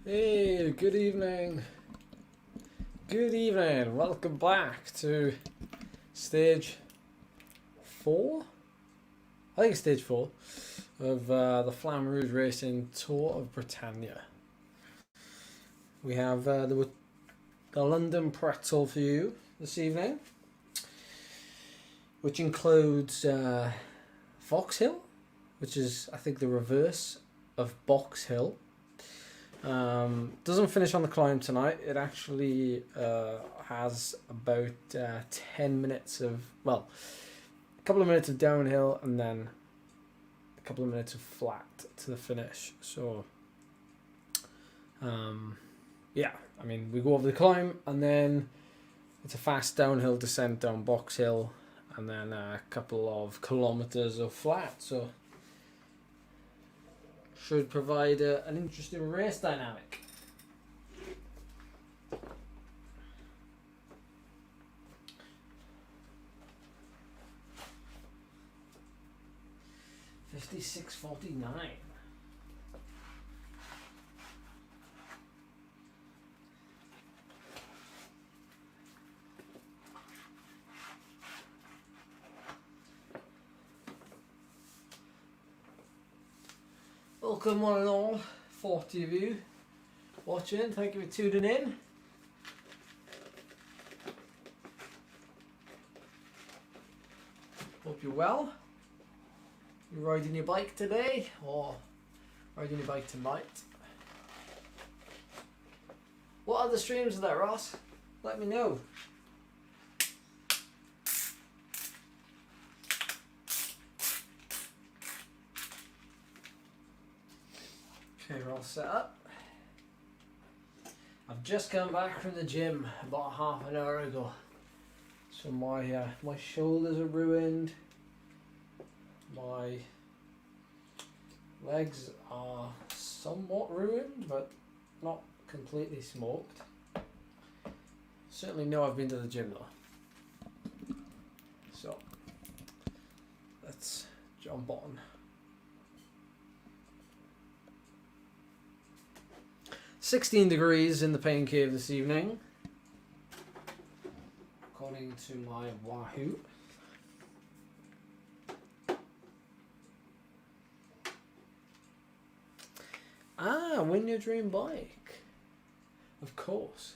Hey, good evening. Good evening. Welcome back to stage 4. I think it's stage 4 of the Flamme Rouge Racing Tour of Britannia. We have the London Pretzel for you this evening, which includes Foxhill, which is I think the reverse of Box Hill. Doesn't finish on the climb tonight. It actually has about 10 minutes of, well, a couple of minutes of downhill and then a couple of minutes of flat to the finish. So, yeah, I mean, we go over the climb and then it's a fast downhill descent down Box Hill and then a couple of kilometers of flat. So, should provide an interesting race dynamic. $56.49. Welcome one and all, 40 of you watching, thank you for tuning in. Hope you're well. You're riding your bike today or riding your bike tonight. What other streams are there, Ross? Let me know. Okay, we're all set up. I've just come back from the gym about half an hour ago. So my shoulders are ruined. My legs are somewhat ruined, but not completely smoked. Certainly know I've been to the gym though. So let's jump on. 16 degrees in the Pain Cave this evening, according to my Wahoo. Ah, win your dream bike. Of course.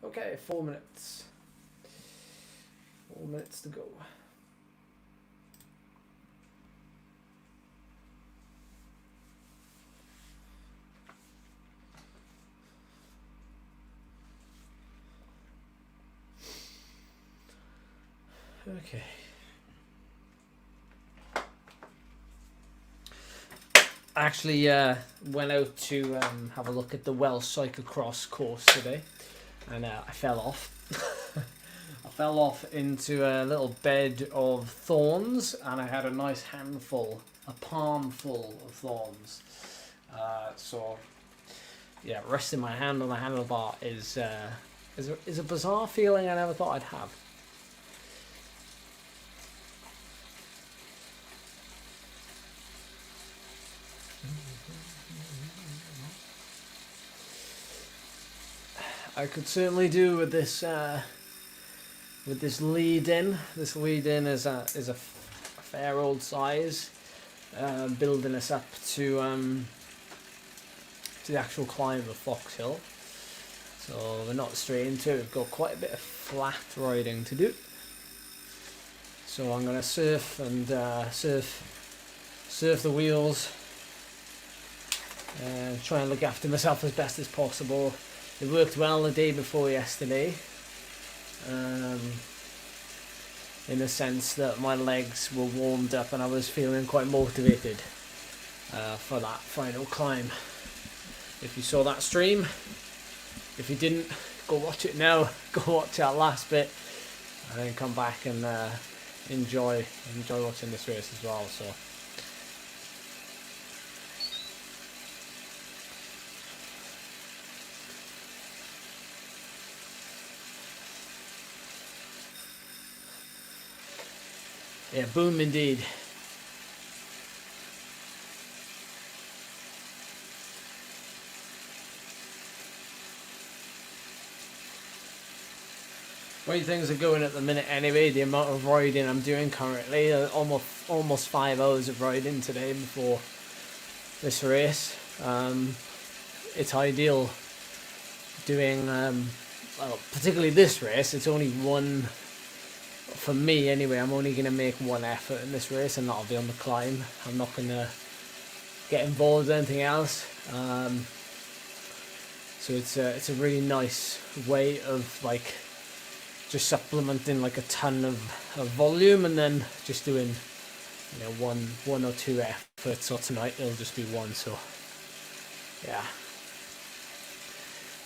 Okay, 4 minutes. 4 minutes to go. Okay. Actually, went out to have a look at the Welsh cyclocross course today, and I fell off. I fell off into a little bed of thorns, and I had a nice handful, a palmful of thorns. So, yeah, resting my hand on the handlebar is a bizarre feeling I never thought I'd have. I could certainly do with this lead in. This lead in is a fair old size, building us up to the actual climb of Foxhill. So we're not straight into it. We've got quite a bit of flat riding to do. So I'm gonna surf and surf the wheels and try and look after myself as best as possible. It worked well the day before yesterday, in the sense that my legs were warmed up and I was feeling quite motivated for that final climb. If you saw that stream, if you didn't, go watch it now. Go watch that last bit, and then come back and enjoy watching this race as well. So. Yeah, boom indeed. Way things are going at the minute anyway, the amount of riding I'm doing currently, almost 5 hours of riding today before this race. It's ideal doing, well, particularly this race, it's only one, for me anyway, I'm only going to make one effort in this race, and that'll be on the climb. I'm not going to get involved in anything else. So it's a really nice way of like just supplementing like a ton of volume, and then just doing, you know, one or two efforts, or tonight it'll just be one. So yeah.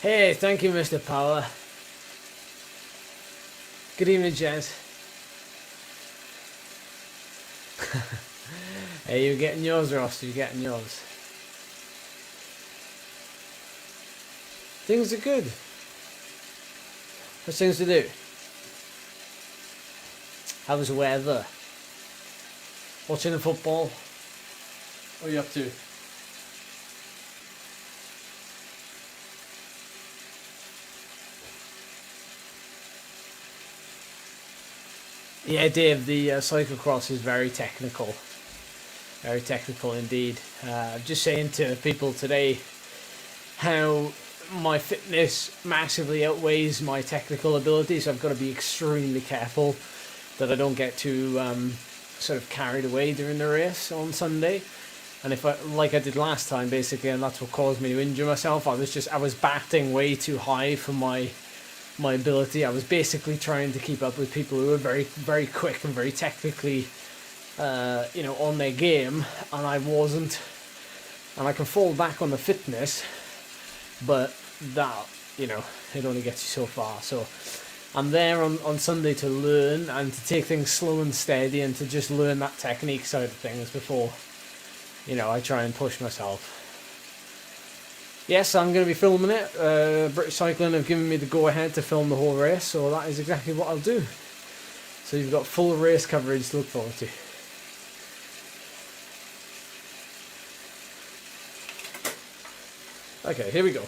Hey, thank you, Mr. Power. Good evening, Jez. Hey, you're getting yours, Ross. You're getting yours. Things are good. There's things to do. How's the weather? Watching the football? What are you up to? Yeah, Dave, the cyclocross is very technical. Very technical indeed. Just saying to people today how my fitness massively outweighs my technical ability, so I've got to be extremely careful that I don't get too sort of carried away during the race on Sunday. And if I, like I did last time basically, and that's what caused me to injure myself, I was batting way too high for my ability. I was basically trying to keep up with people who were very, very quick and very technically on their game, and I wasn't. And I can fall back on the fitness, but that, it only gets you so far. So I'm there on Sunday to learn and to take things slow and steady, and to just learn that technique side of things before, I try and push myself. Yes, I'm going to be filming it. British Cycling have given me the go-ahead to film the whole race, so that is exactly what I'll do. So you've got full race coverage to look forward to. Okay, here we go.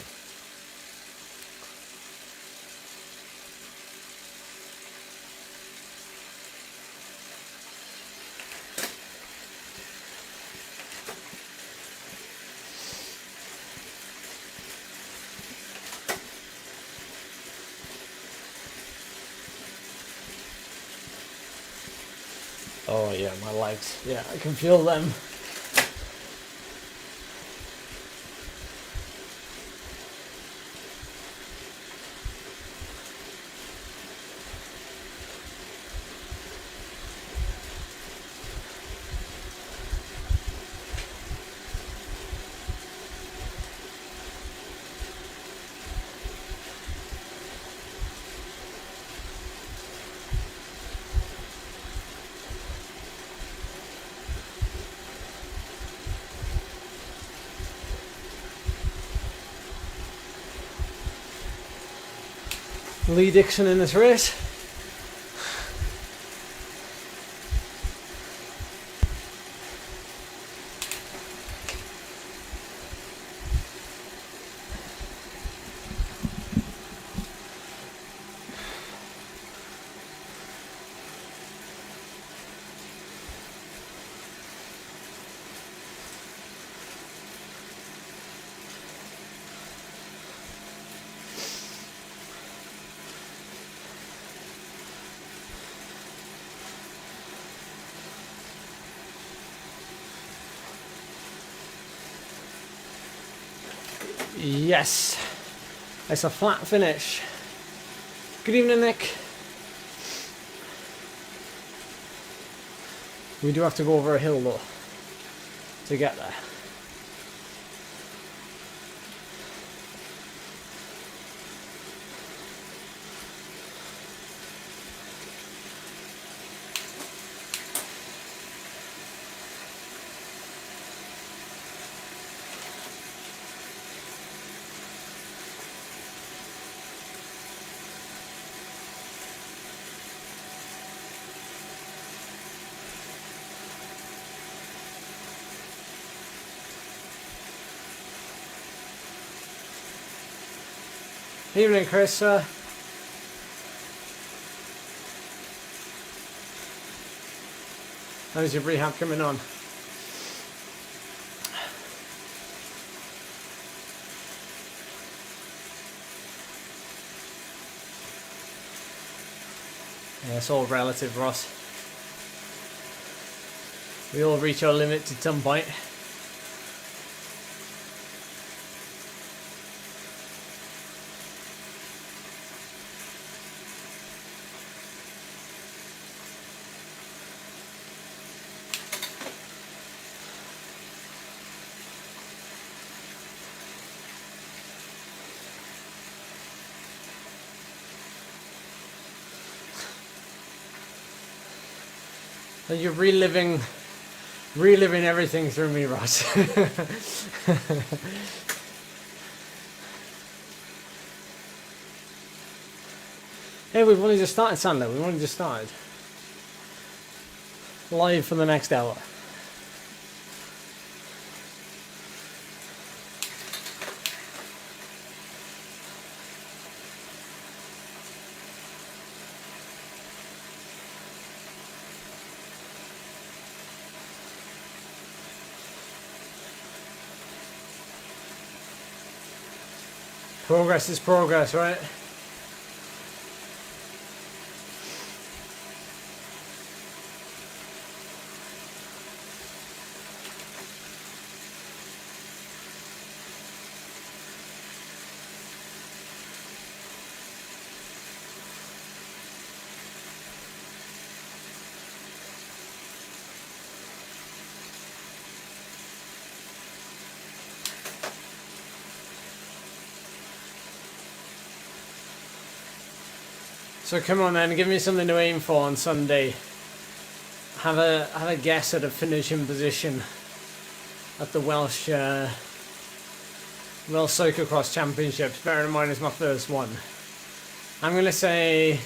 Oh yeah, my legs. Yeah, I can feel them. Lee Dixon in this race. Yes, it's a flat finish. Good evening, Nick. We do have to go over a hill though to get there. Evening, Chris. How's your rehab coming on? Yeah, it's all relative, Ross. We all reach our limit at some point. And you're reliving everything through me, Ross. Hey, we've only just started, Sander. We've only just started. Live for the next hour. Progress is progress, right? So come on then, give me something to aim for on Sunday. Have a guess at a finishing position at the Welsh Cyclocross Championships. Bear in mind it's my first one. I'm going to say,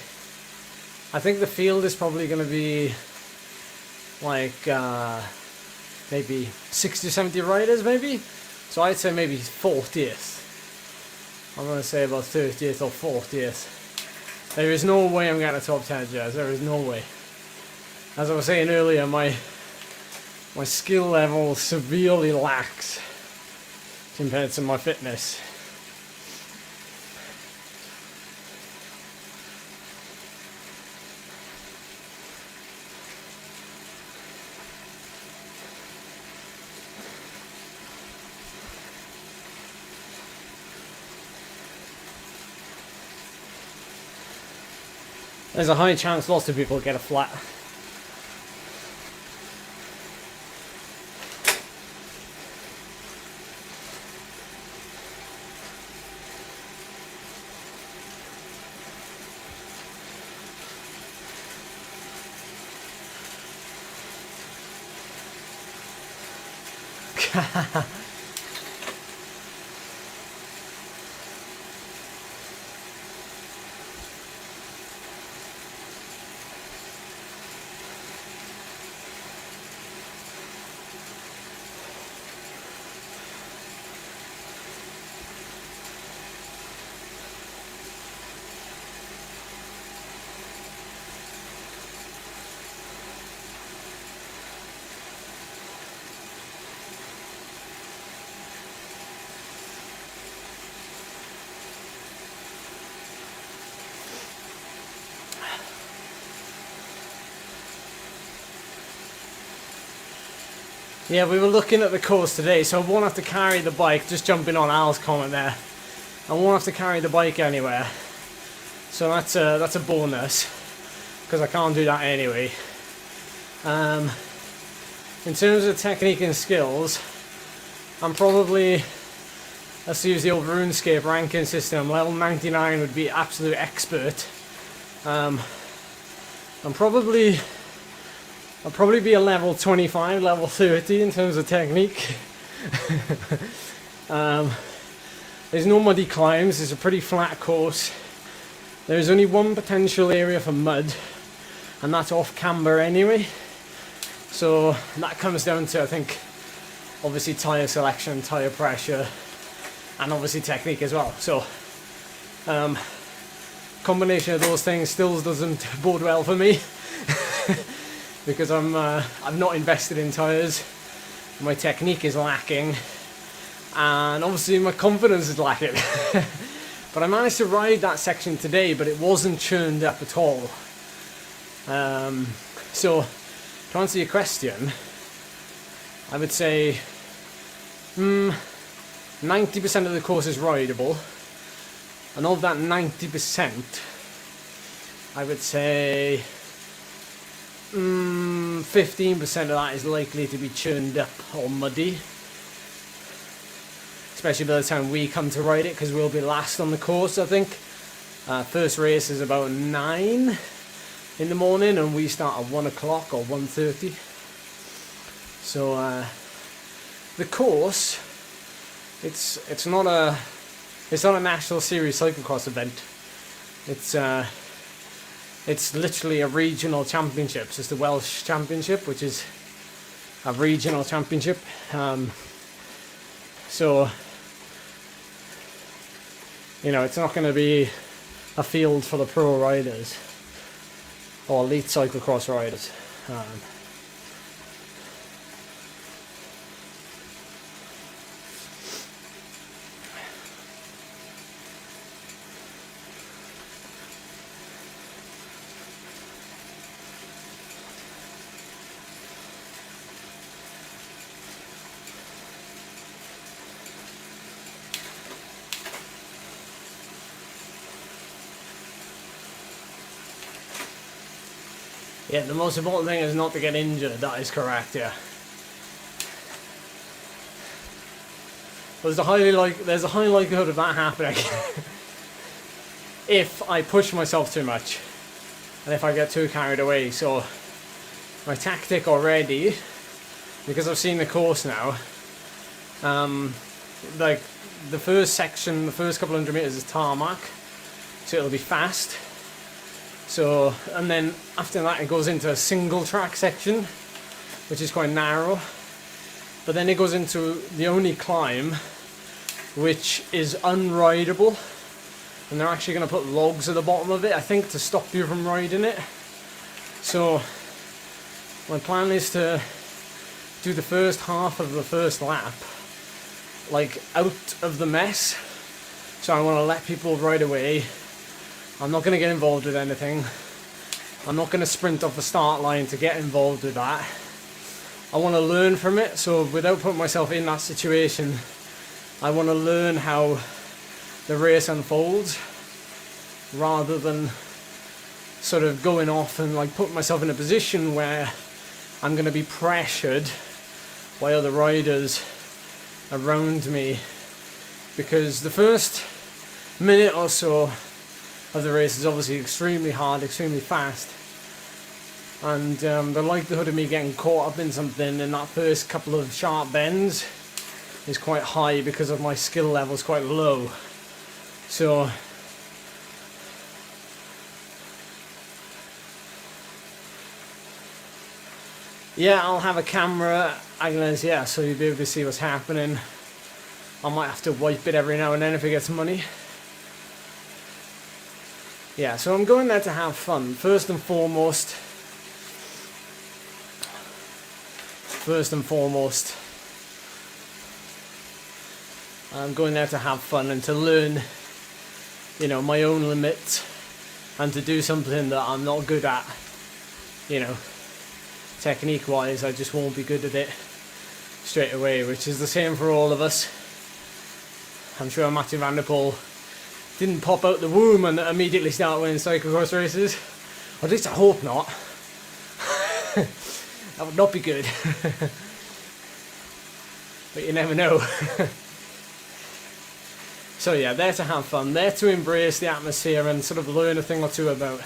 I think the field is probably going to be like maybe 60 or 70 riders maybe. So I'd say maybe 40th. I'm going to say about 30th or 40th. There is no way I'm getting a top 10, Jazz. There is no way. As I was saying earlier, my skill level severely lacks compared to my fitness. There's a high chance lots of people get a flat. Yeah, we were looking at the course today, so I won't have to carry the bike, just jumping on Al's comment there. I won't have to carry the bike anywhere. So that's a bonus, because I can't do that anyway. In terms of technique and skills, I'm probably, let's use the old RuneScape ranking system, level 99 would be absolute expert. I'll probably be a level 25, level 30 in terms of technique. There's no muddy climbs, it's a pretty flat course. There's only one potential area for mud, and that's off camber anyway. So that comes down to, I think, obviously tyre selection, tyre pressure, and obviously technique as well. So Combination of those things still doesn't bode well for me because I've not invested in tyres, my technique is lacking, and obviously my confidence is lacking. But I managed to ride that section today, but it wasn't churned up at all. So to answer your question, I would say 90% of the course is rideable, and of that 90%, I would say 15% of that is likely to be churned up or muddy, especially by the time we come to ride it, because we'll be last on the course, I think. First race is about 9 in the morning, and we start at 1 o'clock or 1:30. So the course, it's not a national series cyclocross event. It's literally a regional championship. It's the Welsh Championship, which is a regional championship. So you know, it's not going to be a field for the pro riders or elite cyclocross riders. Yeah, the most important thing is not to get injured. That is correct, yeah. There's a high likelihood of that happening if I push myself too much and if I get too carried away. So my tactic already, because I've seen the course now, like the first section, the first couple hundred meters is tarmac, so it'll be fast. So, and then after that it goes into a single track section, which is quite narrow, but then it goes into the only climb which is unrideable, and they're actually going to put logs at the bottom of it, I think, to stop you from riding it. So my plan is to do the first half of the first lap like out of the mess, so I want to let people ride away. I'm not going to get involved with anything. I'm not going to sprint off the start line to get involved with that. I want to learn from it, so without putting myself in that situation, I want to learn how the race unfolds rather than sort of going off and like putting myself in a position where I'm going to be pressured by other riders around me, because the first minute or so of the race is obviously extremely hard, extremely fast, and the likelihood of me getting caught up in something in that first couple of sharp bends is quite high because of my skill levels quite low. So yeah, I'll have a camera, Agnes, yeah, so you'll be able to see what's happening. I might have to wipe it every now and then if it gets muddy. Yeah, so I'm going there to have fun, first and foremost. I'm going there to have fun and to learn, you know, my own limits, and to do something that I'm not good at, you know, technique wise. I just won't be good at it straight away, which is the same for all of us. I'm sure Matthew Van Der Poel didn't pop out the womb and immediately start winning cyclocross races. Or at least I hope not. That would not be good. But you never know. So yeah, there to have fun, there to embrace the atmosphere and sort of learn a thing or two about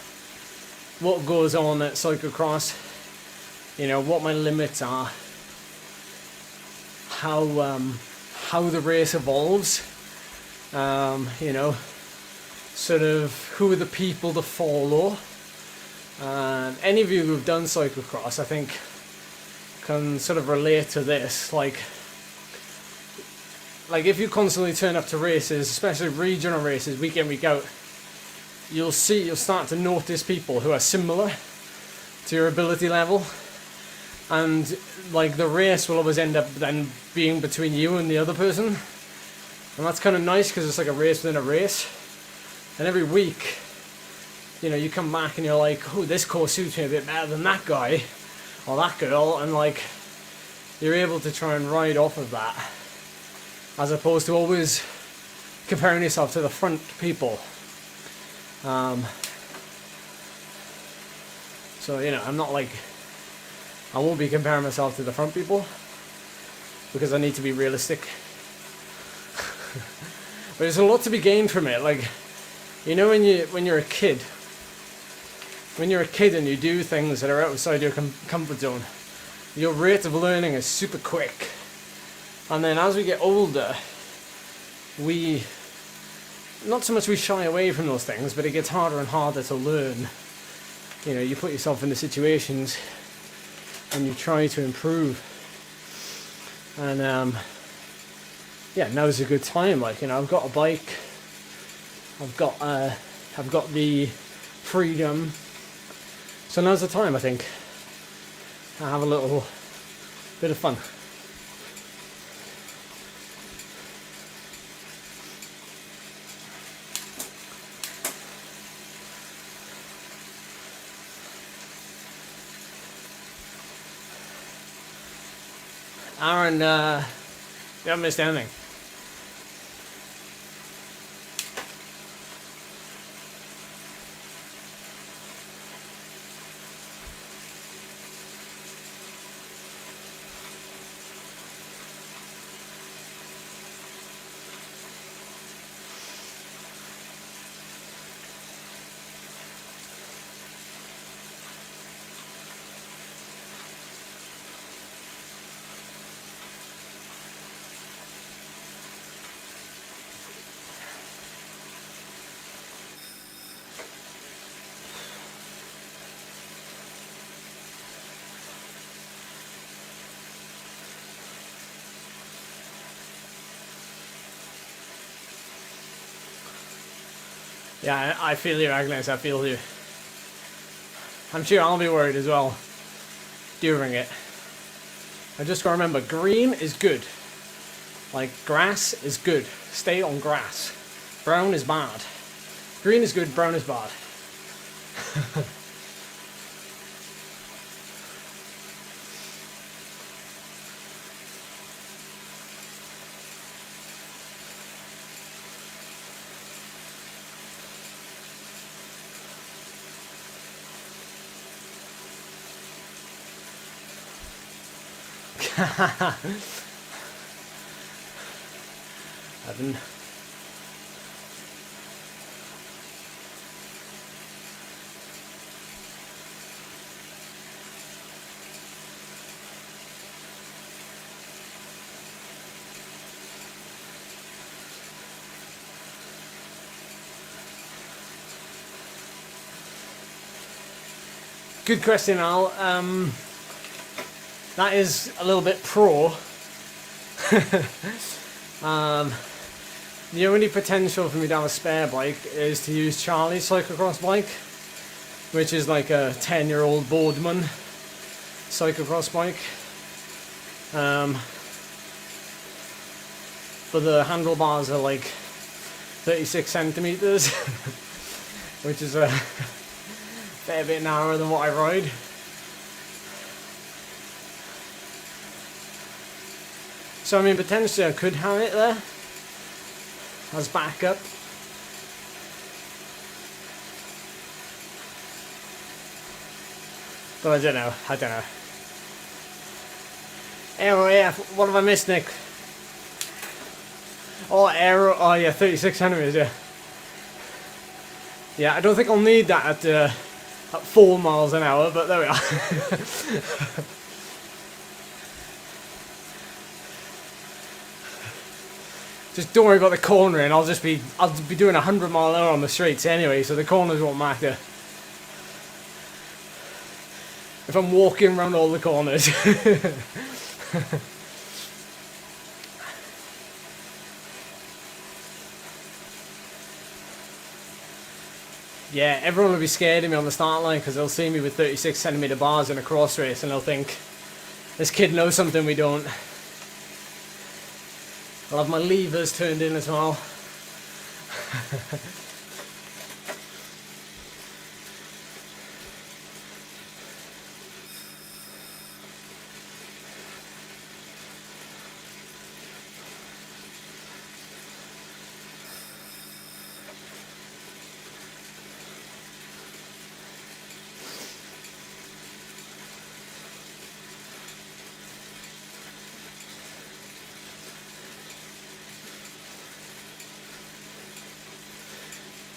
what goes on at cyclocross, you know, what my limits are, how the race evolves, you know, sort of who are the people to follow. Any of you who've done cyclocross, I think, can sort of relate to this. Like, like if you constantly turn up to races, especially regional races, week in, week out, you'll start to notice people who are similar to your ability level, and like the race will always end up then being between you and the other person, and that's kind of nice because it's like a race within a race. And every week, you know, you come back and you're like, oh, this course suits me a bit better than that guy or that girl, and like you're able to try and ride off of that, as opposed to always comparing yourself to the front people. So, you know, I'm not like, I won't be comparing myself to the front people because I need to be realistic. But there's a lot to be gained from it. Like, you know, when you're a kid, and you do things that are outside your comfort zone, your rate of learning is super quick. And then as we get older, we not so much we shy away from those things, but it gets harder and harder to learn. You know, you put yourself into situations and you try to improve. And yeah, now's a good time. Like, you know, I've got a bike, I've got the freedom. So now's the time, I think, to have a little bit of fun. Aaron, you haven't missed anything. Yeah, I feel you, Agnes, I feel you. I'm sure I'll be worried as well during it. I just gotta remember, green is good. Like, grass is good. Stay on grass. Brown is bad. Green is good, brown is bad. Evan. Good question, Al. That is a little bit pro. The only potential for me to have a spare bike is to use Charlie's cyclocross bike, which is like a 10-year-old Boardman cyclocross bike. But the handlebars are like 36 centimeters, which is a fair bit narrower than what I ride. So I mean, potentially I could have it there as backup. But I don't know. Aero, yeah, what have I missed, Nick? Oh, aero, oh yeah, 36 centimeters, yeah. Yeah, I don't think I'll need that at 4 miles an hour, but there we are. Just don't worry about the cornering. I'll be doing 100 mile an hour on the straights anyway, so the corners won't matter. If I'm walking around all the corners. yeah, everyone will be scared of me on the start line because they'll see me with 36cm bars in a cross race and they'll think, this kid knows something we don't. I'll have my levers turned in as well.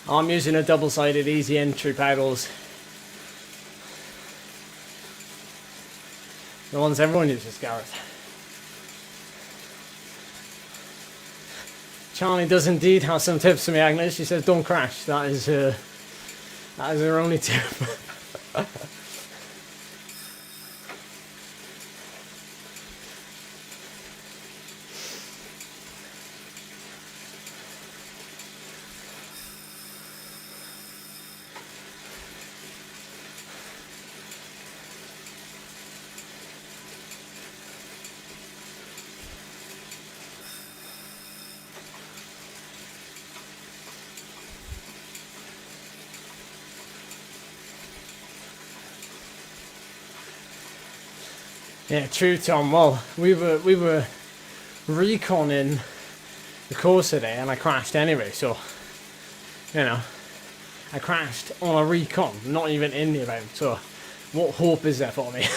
I'm using a double-sided easy entry pedals. The ones everyone uses, Gareth. Charlie does indeed have some tips for me, Agnes. She says don't crash. That is her only tip. Yeah, true, Tom. Well, we were reconning the course today, and I crashed anyway. So, you know, I crashed on a recon, not even in the event. So, what hope is there for me?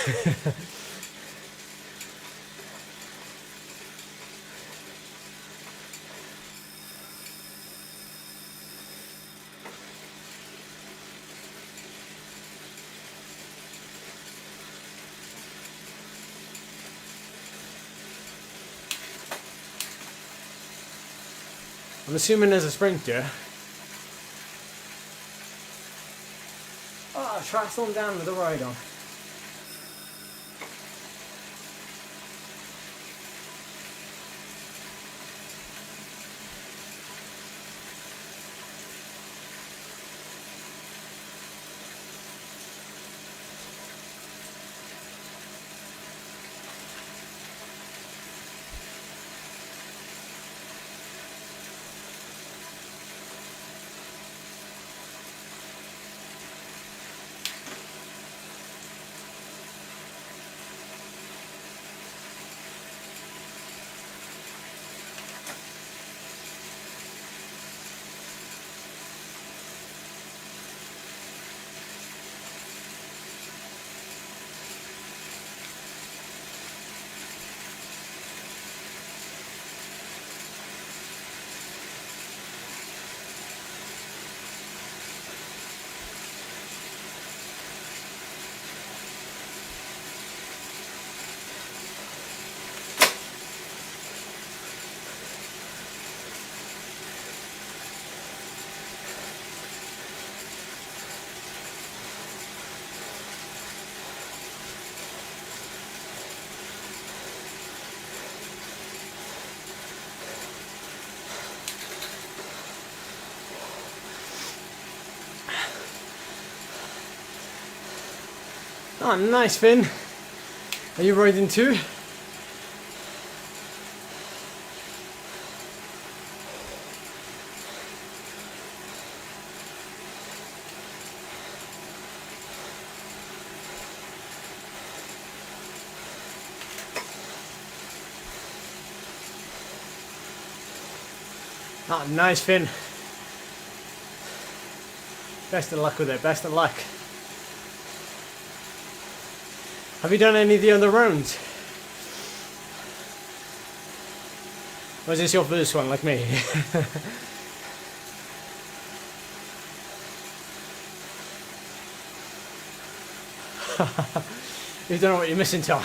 I'm assuming there's a sprinter. Oh, triathlon down with the ride on. Oh, nice, Finn. Are you riding too? Oh, nice, Finn. Best of luck with it, best of luck. Have you done any of the other rounds? Or is this your first one, like me? You don't know what you're missing, Tom.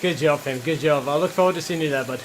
Good job, Finn, good job. I look forward to seeing you there, bud.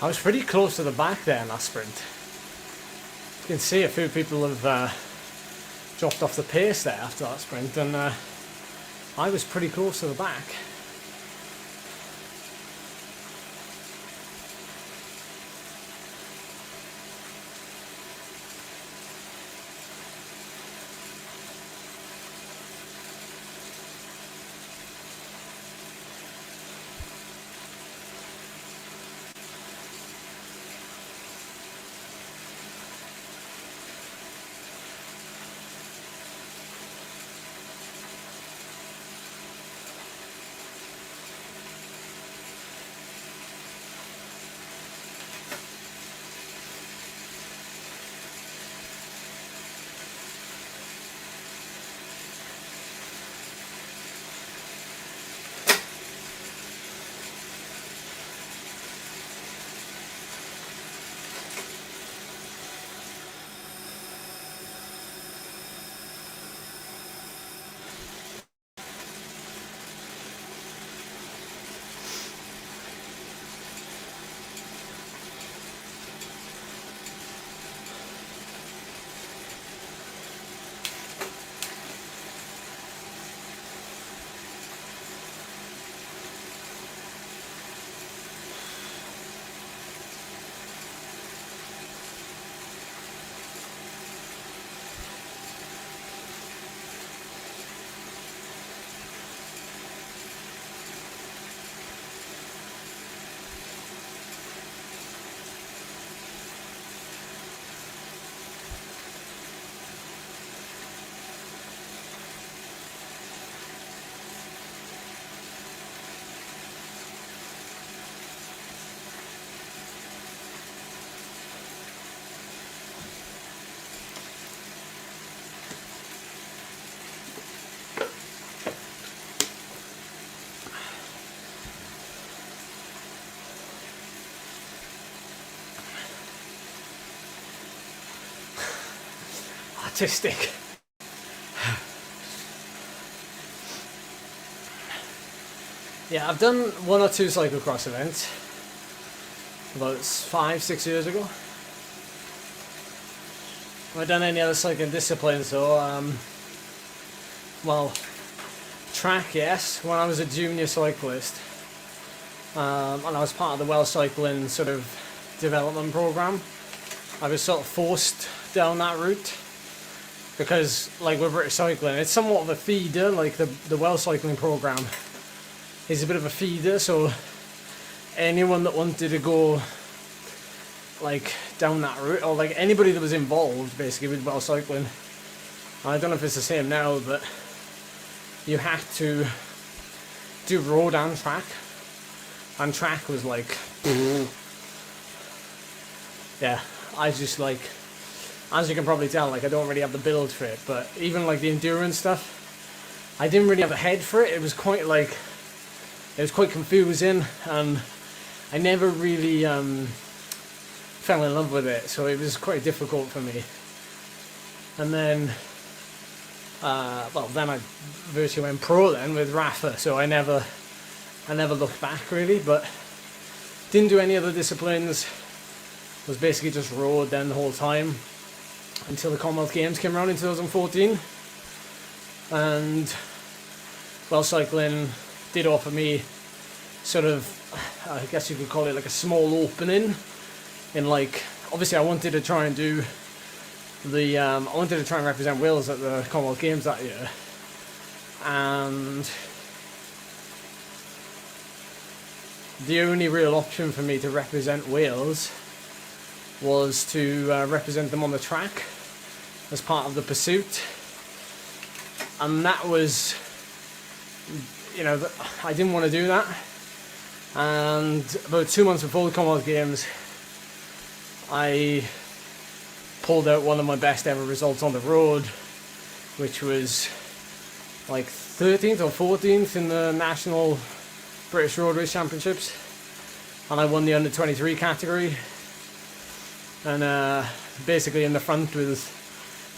I was pretty close to the back there in that sprint. You can see a few people have dropped off the pace there after that sprint, and I was pretty close to the back. Artistic. Yeah, I've done 1 or 2 cyclocross events about 5-6 years ago. Have I done any other cycling disciplines though? Well, track, yes, when I was a junior cyclist, and I was part of the Welsh cycling sort of development program. I was sort of forced down that route because, like with British cycling, it's somewhat of a feeder. Like the Welsh cycling program is a bit of a feeder, so anyone that wanted to go like down that route, or like anybody that was involved basically with Welsh cycling, I don't know if it's the same now, but you had to do road and track, and track was like yeah, I just like, as you can probably tell, like I don't really have the build for it, but even like the endurance stuff, I didn't really have the head for it. It was quite like, it was quite confusing, and I never really fell in love with it, so it was quite difficult for me. And then well, then I virtually went pro then with Rafa, so I never looked back really, but didn't do any other disciplines. Was basically just road then the whole time until the Commonwealth Games came around in 2014, and Welsh cycling did offer me sort of, I guess you could call it like a small opening in, like, obviously I wanted to try and do the I wanted to try and represent Wales at the Commonwealth Games that year, and the only real option for me to represent Wales was to represent them on the track as part of the pursuit, and that was, you know, I didn't want to do that. And about 2 months before the Commonwealth Games, I pulled out one of my best ever results on the road, which was like 13th or 14th in the National British Road Race Championships, and I won the under 23 category. And basically in the front with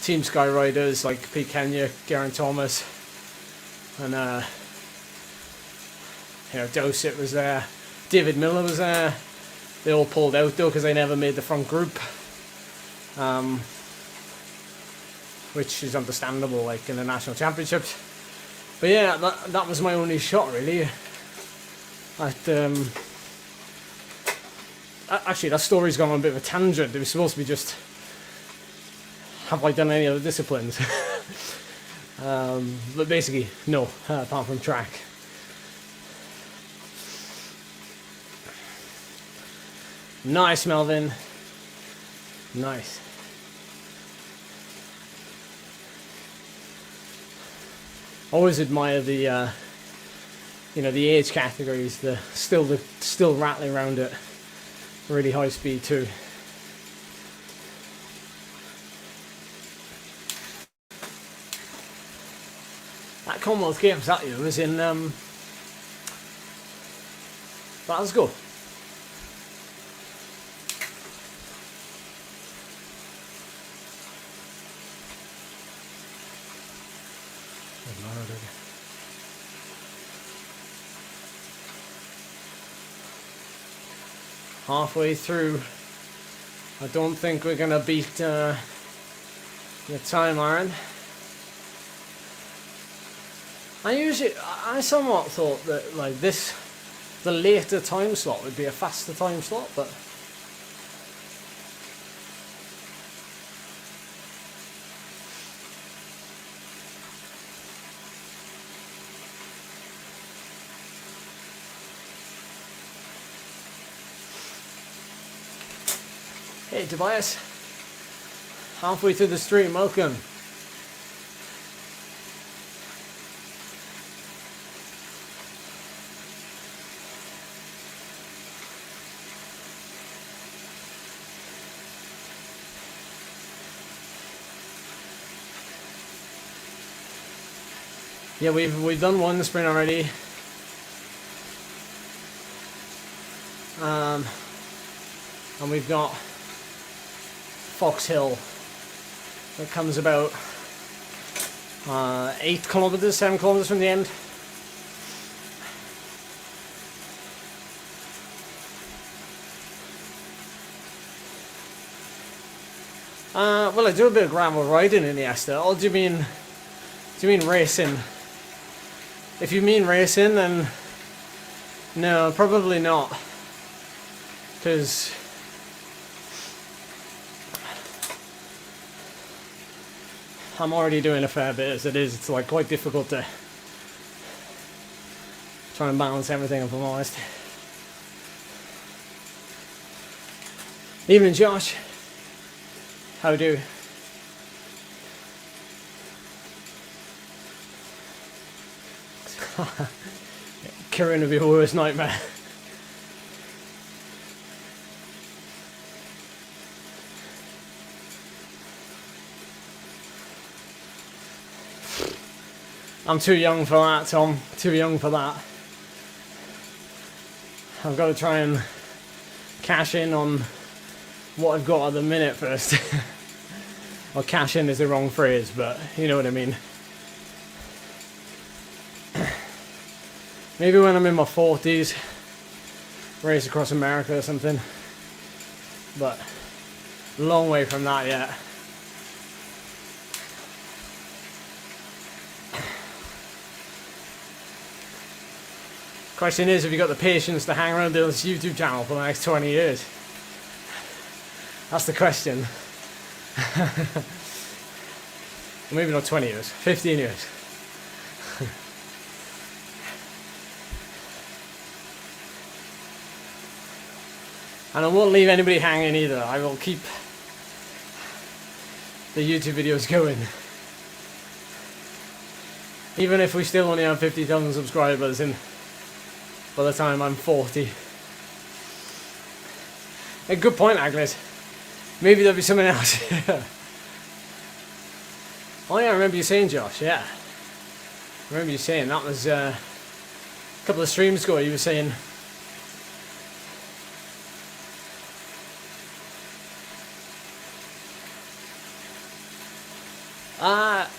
Team Sky riders like Pete Kenya, Geraint Thomas, and you know, Dosset was there, David Miller was there, They all pulled out though because they never made the front group, which is understandable, like in the national championships. But yeah, that was my only shot really. Actually, that story's gone on a bit of a tangent. It was supposed to be just, have I done any other disciplines? But basically, no, apart from track. Nice, Melvin. Nice. Always admire the, the age categories. The still rattling around at really high speed too. That Commonwealth Games that year was in Glasgow. Halfway through. I don't think we're gonna beat your time, Aaron. I somewhat thought that like the later time slot would be a faster time slot, but hey Tobias, halfway through the stream, welcome. Yeah, we've done one sprint already. And we've got Fox Hill that comes about 8 kilometers, 7 kilometers from the end. Well, I do a bit of gravel riding in the Esther. Or do you mean racing? If you mean racing, then no, probably not, because I'm already doing a fair bit as it is. It's like quite difficult to try and balance everything, if I'm honest. Evening, Josh. How do? Kieran would be your worst nightmare. I'm too young for that, Tom. Too young for that. I've got to try and cash in on what I've got at the minute first. Well, cash in is the wrong phrase, but you know what I mean. Maybe when I'm in my 40s, race across America or something. But long way from that yet. Question is, have you got the patience to hang around this YouTube channel for the next 20 years? That's the question. Maybe not 20 years, 15 years. And I won't leave anybody hanging either. I will keep the YouTube videos going. Even if we still only have 50,000 subscribers by the time I'm 40. A good point, Agnes. Maybe there'll be something else. Oh yeah, I remember you saying, Josh, yeah. I remember you saying, that was a couple of streams ago, you were saying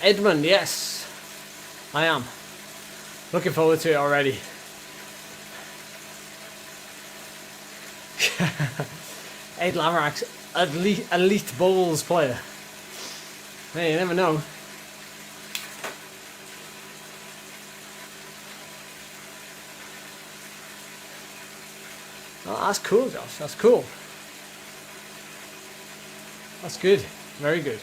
Edmund, yes, I am. Looking forward to it already. Ed Laverack's elite bowls player. Hey, you never know. Oh, that's cool, Josh. That's cool. That's good. Very good.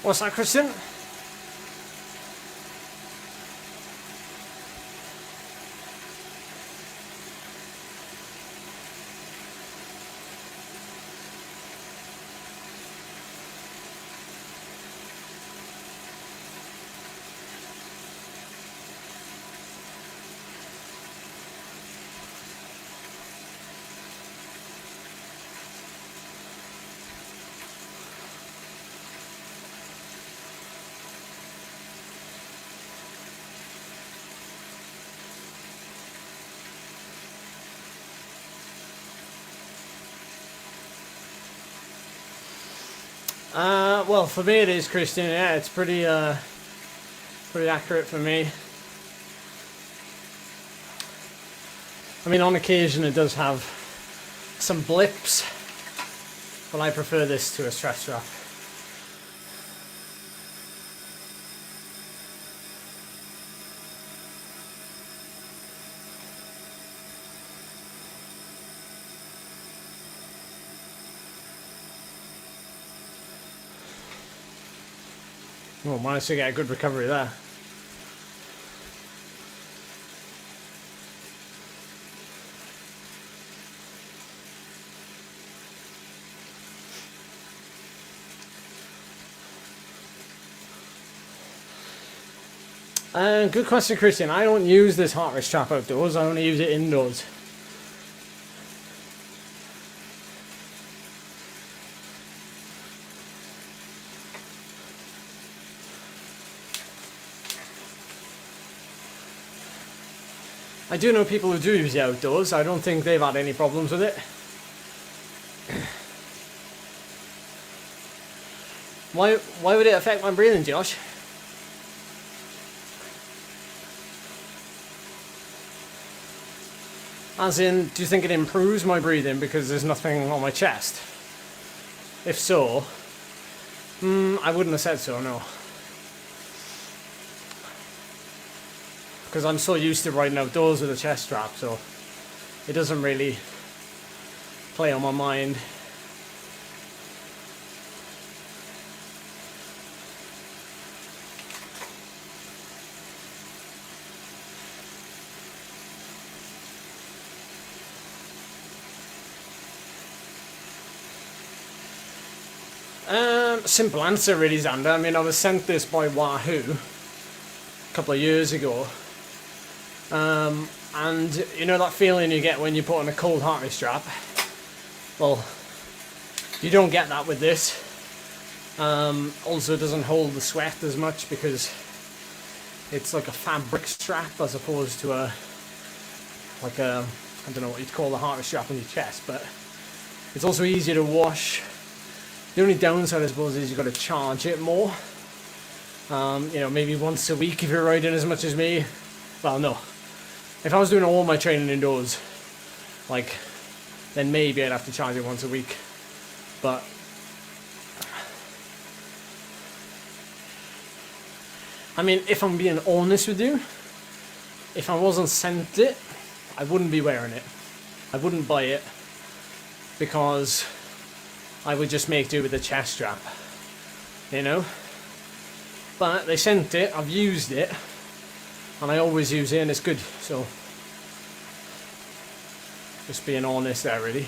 What's that, Christian? Well, for me it is, Christian. Yeah, it's pretty accurate for me. I mean, on occasion it does have some blips, but I prefer this to a stress strap. Oh, managed to get a good recovery there. Good question, Christian. I don't use this heart rate strap outdoors. I only use it indoors. I do know people who do use it outdoors. I don't think they've had any problems with it. Why would it affect my breathing, Josh? As in, do you think it improves my breathing because there's nothing on my chest? If so, I wouldn't have said so, no. Because I'm so used to riding outdoors with a chest strap, so it doesn't really play on my mind. Simple answer really, Xander. I mean, I was sent this by Wahoo a couple of years ago. And you know that feeling you get when you put on a cold heart rate strap? Well, you don't get that with this. Also, it doesn't hold the sweat as much because it's like a fabric strap as opposed to I don't know what you'd call the heart rate strap on your chest, but it's also easier to wash. The only downside, I suppose, is you've got to charge it more. You know, maybe once a week if you're riding as much as me. Well, no. If I was doing all my training indoors, like, then maybe I'd have to charge it once a week. But I mean, if I'm being honest with you, if I wasn't sent it, I wouldn't be wearing it. I wouldn't buy it because I would just make do with the chest strap, you know? But they sent it, I've used it, and I always use it and it's good, so just being honest there, really.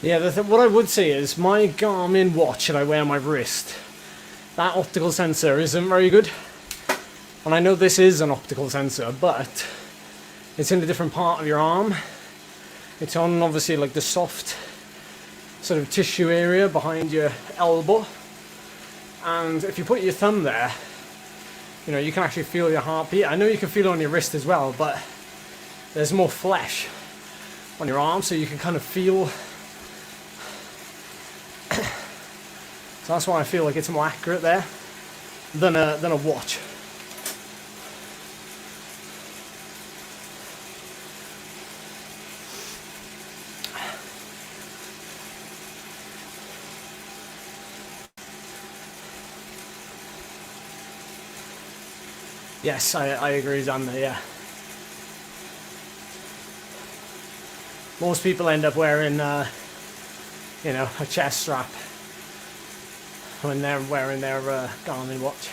Yeah, what I would say is my Garmin watch that I wear on my wrist, that optical sensor isn't very good. And I know this is an optical sensor, but it's in a different part of your arm. It's on obviously like the soft sort of tissue area behind your elbow. And if you put your thumb there, you know, you can actually feel your heartbeat. I know you can feel it on your wrist as well, but there's more flesh on your arm, so you can kind of feel. So that's why I feel like it's more accurate there than a watch. Yes, I agree, Xander, yeah. Most people end up wearing, you know, a chest strap when they're wearing their Garmin watch.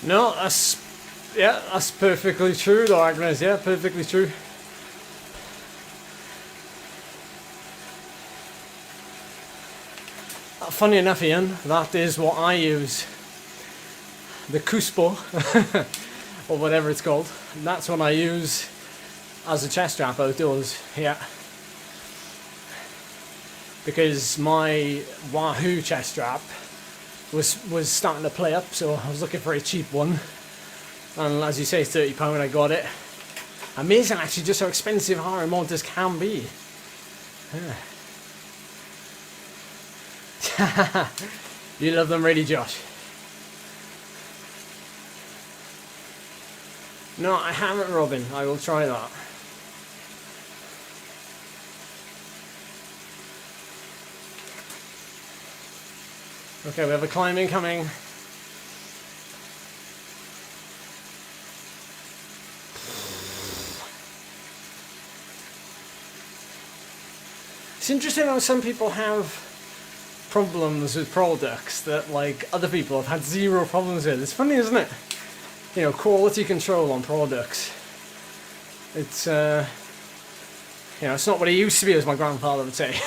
No, that's perfectly true though, Agnes, yeah, perfectly true. Funny enough, Ian, that is what I use. The Cuspo, or whatever it's called. And that's what I use as a chest strap outdoors, yeah. Because my Wahoo chest strap was starting to play up, so I was looking for a cheap one. And as you say, it's £30, I got it. Amazing actually just how expensive RM motors can be. Yeah. You love them really, Josh? No, I haven't, Robin. I will try that. Okay, we have a climb incoming. It's interesting how some people have problems with products that like other people have had zero problems with. It's funny, isn't it? You know, quality control on products. It's you know, it's not what it used to be, as my grandfather would say.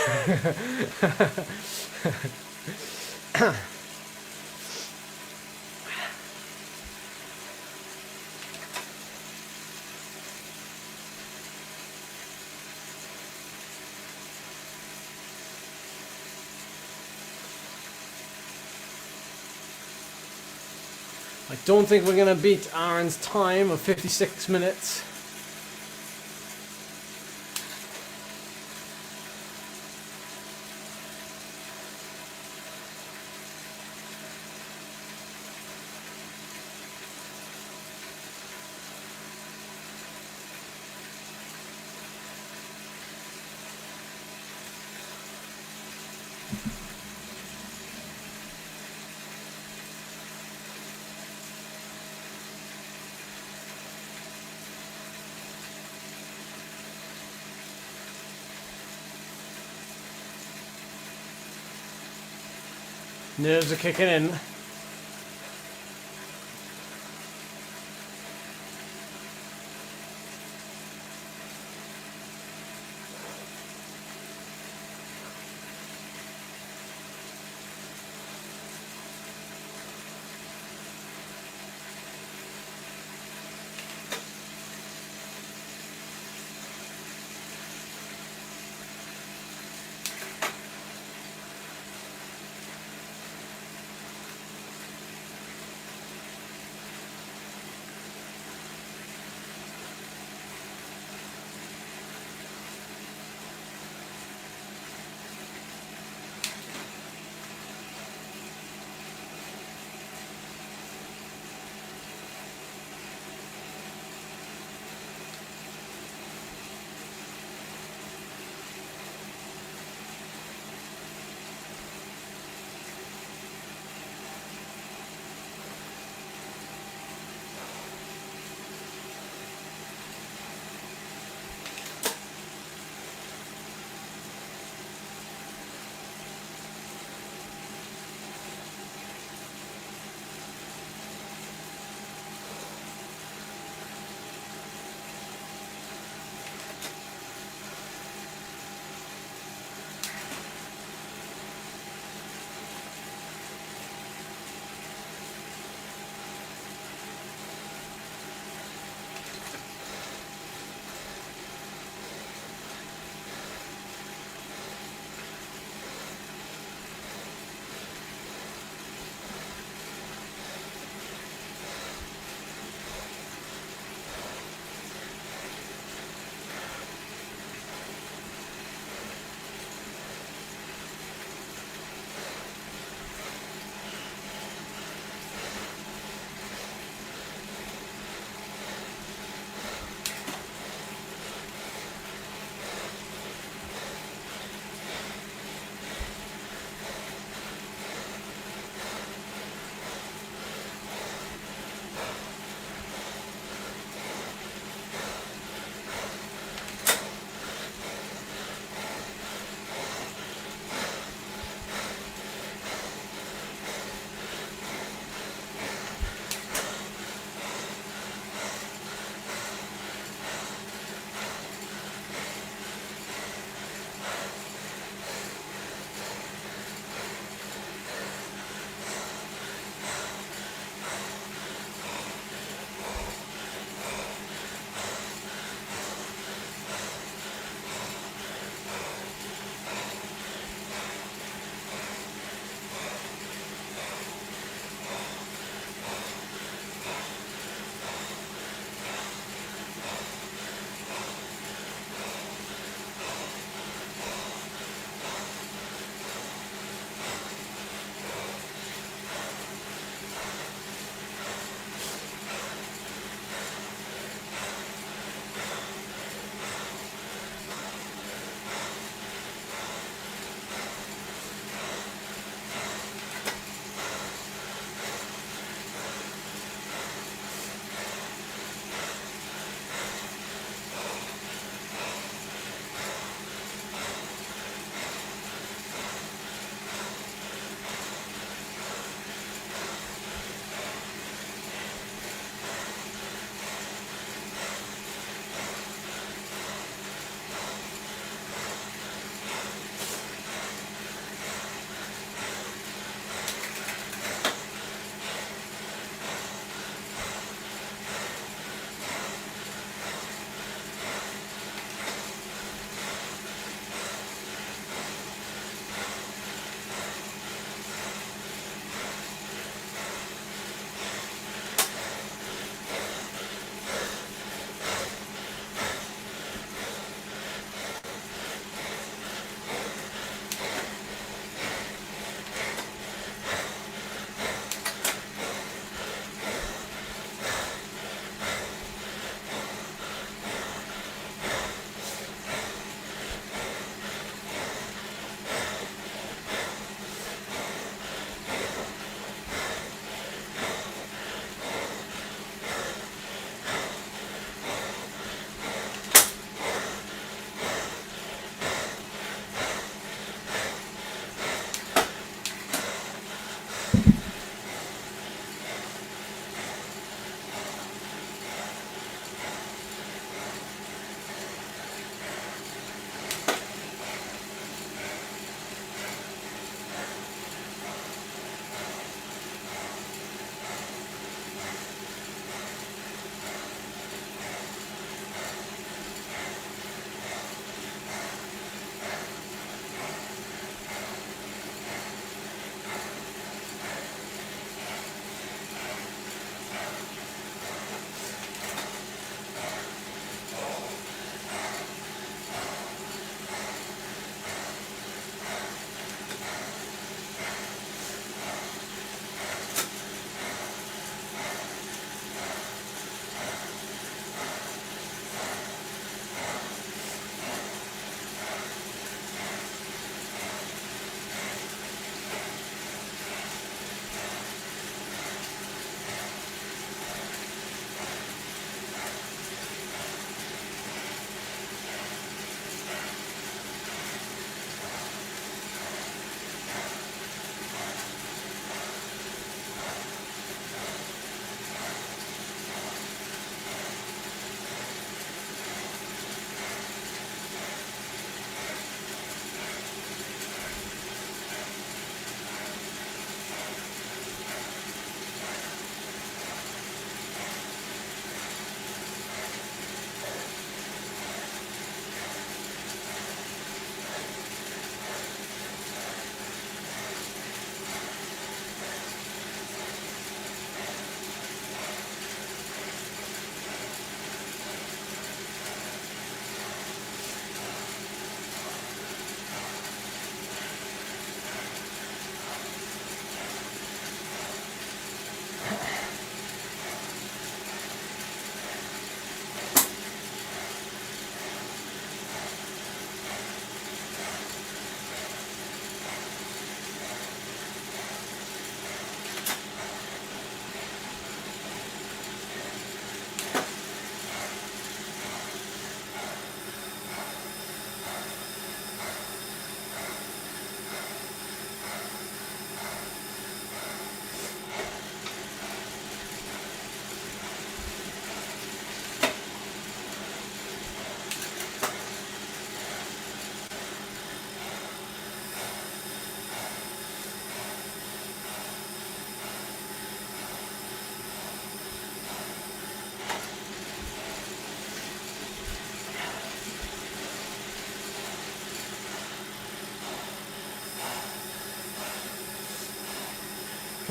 I don't think we're going to beat Aaron's time of 56 minutes. Nerves are kicking in.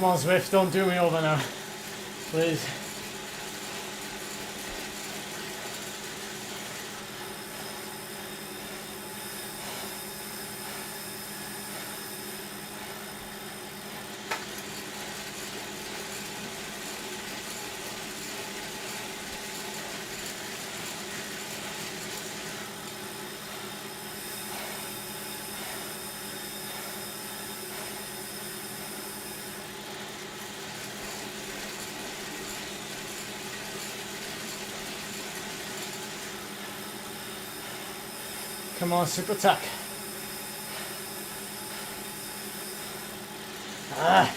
Come on, Zwift, don't do me over now. Please. Come on, super attack. Ah.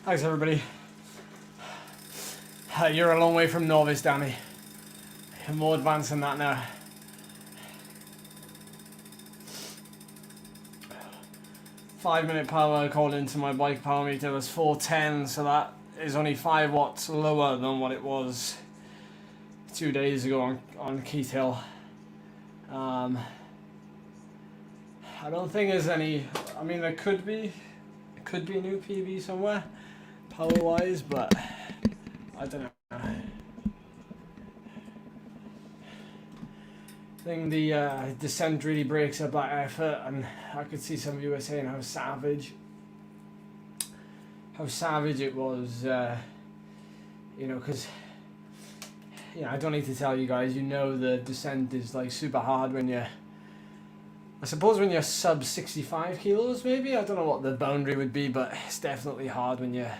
Thanks, everybody. You're a long way from novice, Danny. You're more advanced than that now. Five-minute power according to my bike power meter was 410, so that is only 5 watts lower than what it was 2 days ago on Keith Hill. I don't think there's any. I mean, there could be a new PB somewhere, power-wise, but I don't know. I think the descent really breaks up that effort, and I could see some of you were saying how savage it was, you know, because I don't need to tell you guys, you know, the descent is like super hard when you're, I suppose when you're sub 65 kilos maybe, I don't know what the boundary would be, but it's definitely hard when you're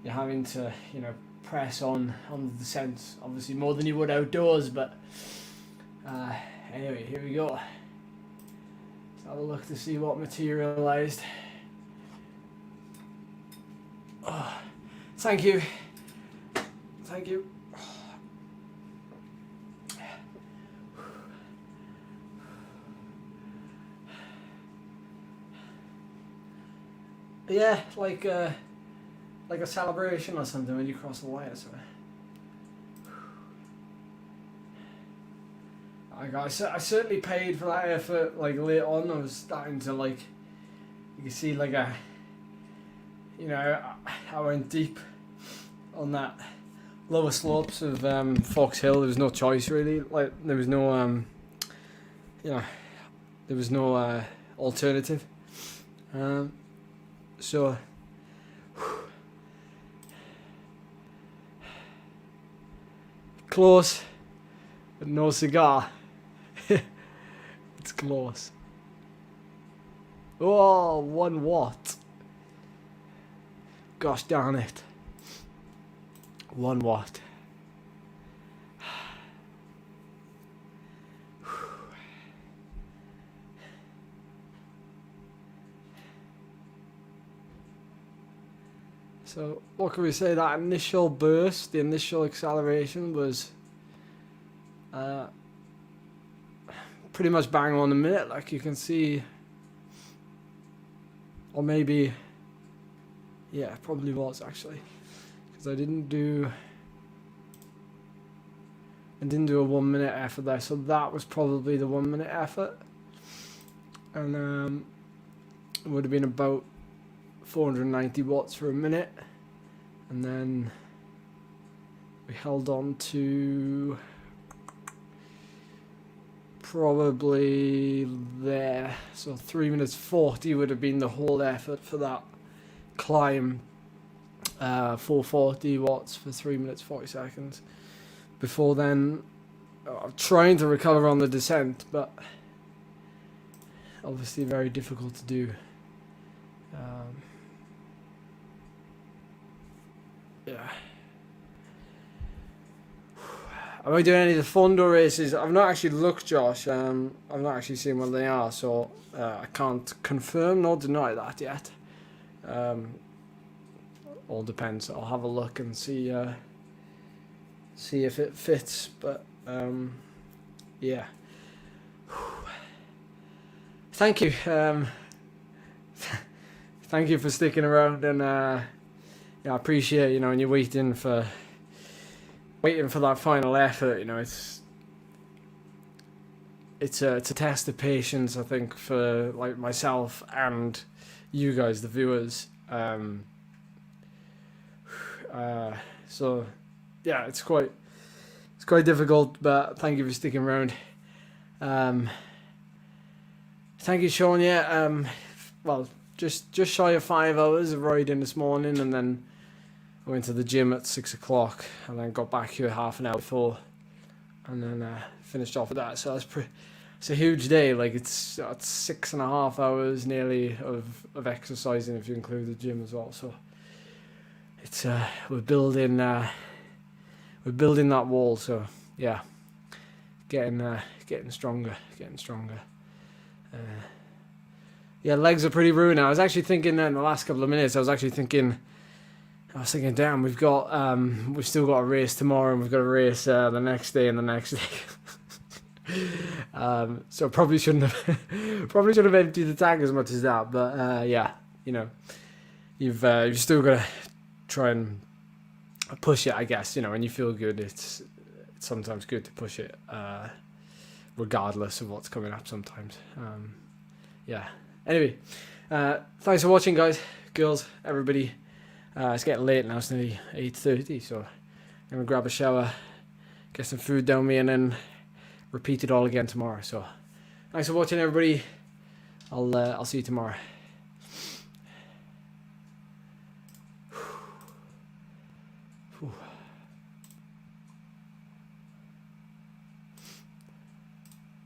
having to, you know, press on the descent, obviously more than you would outdoors, but anyway, here we go. Let's have a look to see what materialized. Oh, thank you. Yeah, like a celebration or something when you cross the wire. So I certainly paid for that effort. Like later on, I was starting to like, you can see like I went deep on that lower slopes of Fox Hill. There was no choice really. Like there was no alternative. So close, but no cigar. It's close. Oh, 1 watt. Gosh darn it. 1 watt. So what can we say? That initial burst, the initial acceleration was pretty much bang on the minute, like you can see, or maybe, yeah, probably was actually, because I didn't do a 1 minute effort there, so that was probably the 1 minute effort, and it would have been about 490 watts for a minute, and then we held on to probably there, so 3 minutes 40 would have been the whole effort for that climb, 440 watts for 3 minutes 40 seconds. Before then, I'm trying to recover on the descent, but obviously very difficult to do. Yeah. Am I doing any of the Fondo races? I've not actually looked, Josh. I've not actually seen what they are, so I can't confirm nor deny that yet. All depends. I'll have a look and see if it fits. But yeah. Thank you. Thank you for sticking around, and yeah, I appreciate, when you're waiting for that final effort, it's a test of patience, I think, for like myself and you guys, the viewers. So yeah, it's quite difficult, but thank you for sticking around. Thank you, Sean. Yeah, well, just shy of 5 hours of riding this morning, and then I went to the gym at 6 o'clock, and then got back here half an hour before, and then finished off with that. So it's a huge day. Like it's 6.5 hours nearly of exercising if you include the gym as well. So it's we're building that wall. So yeah, getting stronger. Yeah, legs are pretty ruined now. I was actually thinking in the last couple of minutes, I was thinking, damn, we've still got a race tomorrow, and we've got a race the next day and the next day. So probably shouldn't have emptied the tank as much as that. But yeah, you know, you've still got to try and push it, I guess. You know, when you feel good, it's sometimes good to push it, regardless of what's coming up. Sometimes, yeah. Anyway, thanks for watching, guys, girls, everybody. It's getting late now. It's nearly 8:30, so I'm gonna grab a shower, get some food down me, and then repeat it all again tomorrow. So thanks for watching, everybody. I'll see you tomorrow.